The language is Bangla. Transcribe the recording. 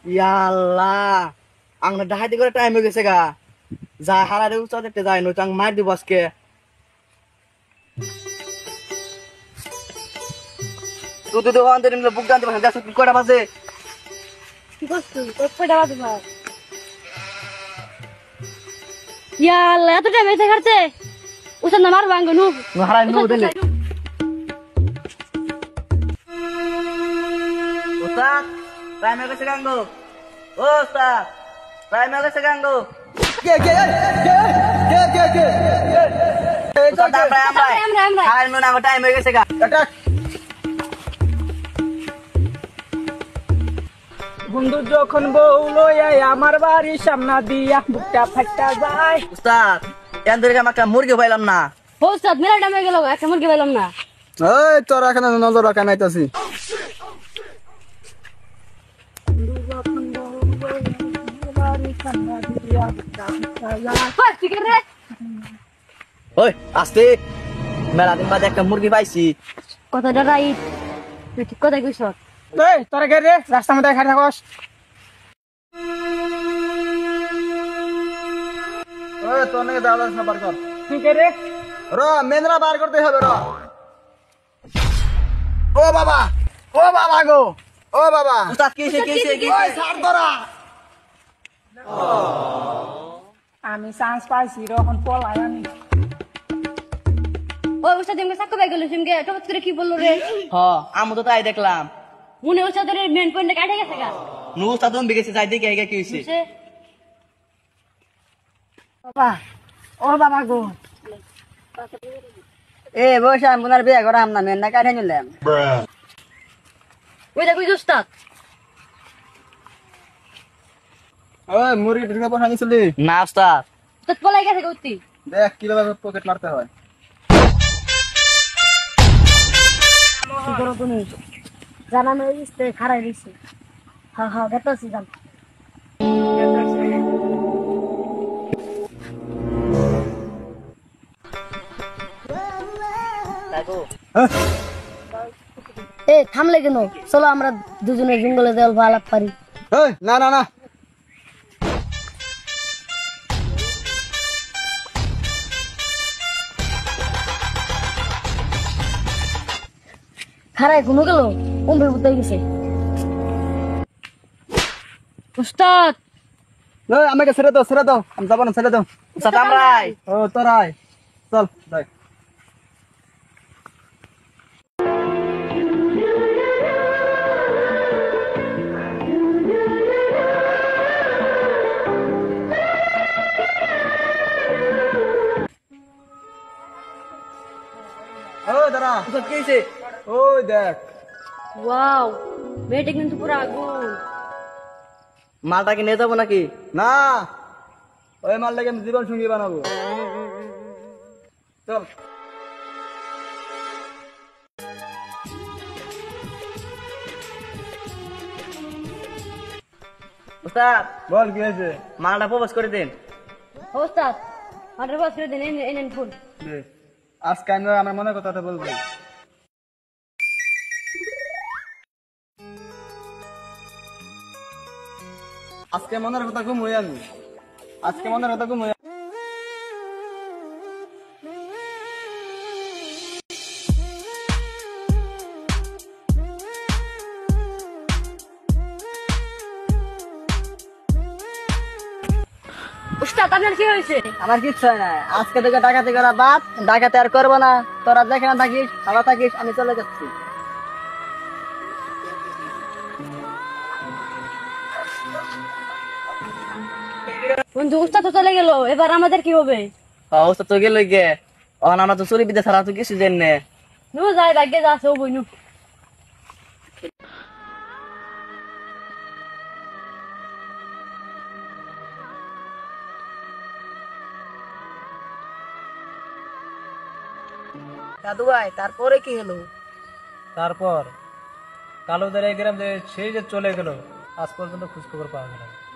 ইয়াল্লাহ আংনা ডাহাতি করে টাইম হয়ে গেছে গা যা হারারে উচ্চ দেখতে যায় নয় আং মার দিব আজকে তুই তো দোকান থেকে বুক জানতে পারছিস যাচ্ছ কি কটা বাজে কি করছিস কয়টা বাজে ভাই ইয়াল্লাহ এত টাইম এসে করতে উঠে না মারবো আঙ্গ নু হারাই নো দিলে ওস্তাদ টাইম হয়ে গেছে গাঙ্গো ও ওস্তাদ টাইম হয়ে গেছে গাঙ্গো ওস্তাদ আমরা হারাই নো না টাইম হয়ে গেছে গা বন্ধু যখন বউলো আমার বাড়ির সামনা দিয়া বুকটা ফাটা যায়। উস্তাদ এন্দের কাম একটা মুরগি পাইলাম না ওস্তাদ মেলা টাইম হয়ে গেল একটা মুরগি পেলাম না এই তোর এখানে নজর রাখা নাইতাছি ওই আস্তে মেলা দিন বাদে একটা মুরগি পাইছি কথাটা রাইট তুই ঠিক কথা কইছ এই তোরা কে রে রাস্তার মধ্যে খাড়ি থাকস ওই তোর নাকি দাদা না বার কর তুই কে রে র মেনরা বার করতে হবে র ও বাবা গো ও বাবা উস্তাদ কিসে ওই ছাড় তোরা আমি চান্স পাইছি রখন পলাই আমি ওই ওস্তাদ এমকে সাক্ষ্য পাই গেল সিমকে টপত করে কি বললো রে হ আমি তো তাই দেখলাম মনে ওস্তাদের মেন পয়েন্টে কাটে গেছে গা নু উস্তাদ তুমি গেছে যাই দেখে কি হইছে সে বাবা ও বাবা গো এ বসে আমি বোনার বিয়ে করাম না মেন না কাঠে নিলাম ওই দেখো ওস্তাদ ওই মুরগি ঢুকে বসা নিছিলি না উস্তাদ তো পলাই গেছে গৌতি দেখ কিভাবে পকেট মারতে হয় কি করো তুমি জানানো ইস্তে খারাই দিছে হ্যাঁ হ্যাঁ দেখতেছি জান এ থামলে কেন চলো আমরা দুজনে জঙ্গলে দেওয়াল ভালো পারি এই না না না খারাই কোনো গেল উমরে বুঝতে গেছে উস্তাদ এই আমাকে ছেড়ে দাও আমি যাবো না ছেড়ে দাও উস্তাদ আমরাই ও তোরাই চল দেখ ও দাঁড়া উস্তাদ কি হইছে ওই দেখ ওয়াও মেয়েটা কিন্তু পুরো আগুন মালটা কি নিয়ে যাবো নাকি না ওই মালটাকে আমি জীবন সঙ্গী বানাবো চল উস্তাদ বল কি হয়েছে মালটা প্রপোজ করে দেন উস্তাদ আরে বাস করে দেন এনেন ফুল দে। আজকে আমি আমার মনের কথাটা বলবো আজকে মনের কথা ঘুমোই আমি আজকে মনের কথা ঘুমোই উস্তাদ আপনার কি হয়েছে আমার কিচ্ছু হয় না আজকে থেকে ডাকাতি করা বাদ ডাকাতি আর করবো না তোরা যেখানে থাকিস ভালো থাকিস আমি চলে যাচ্ছি বন্ধু উস্তাদ তো চলে গেল এবার আমাদের কি হবে উস্তাদ তো গেল গে এখন আমরা তো চুরি বিদ্যা ছাড়া তো কিছু জানি না নু যাই ভাগ্যে যা আছে ও বইনু দাদু ভাই তারপরে কি হলো তারপর কালোদের এই গ্রাম যে সেই যে চলে গেল আজ পর্যন্ত খোঁজ খবর পাওয়া গেল না।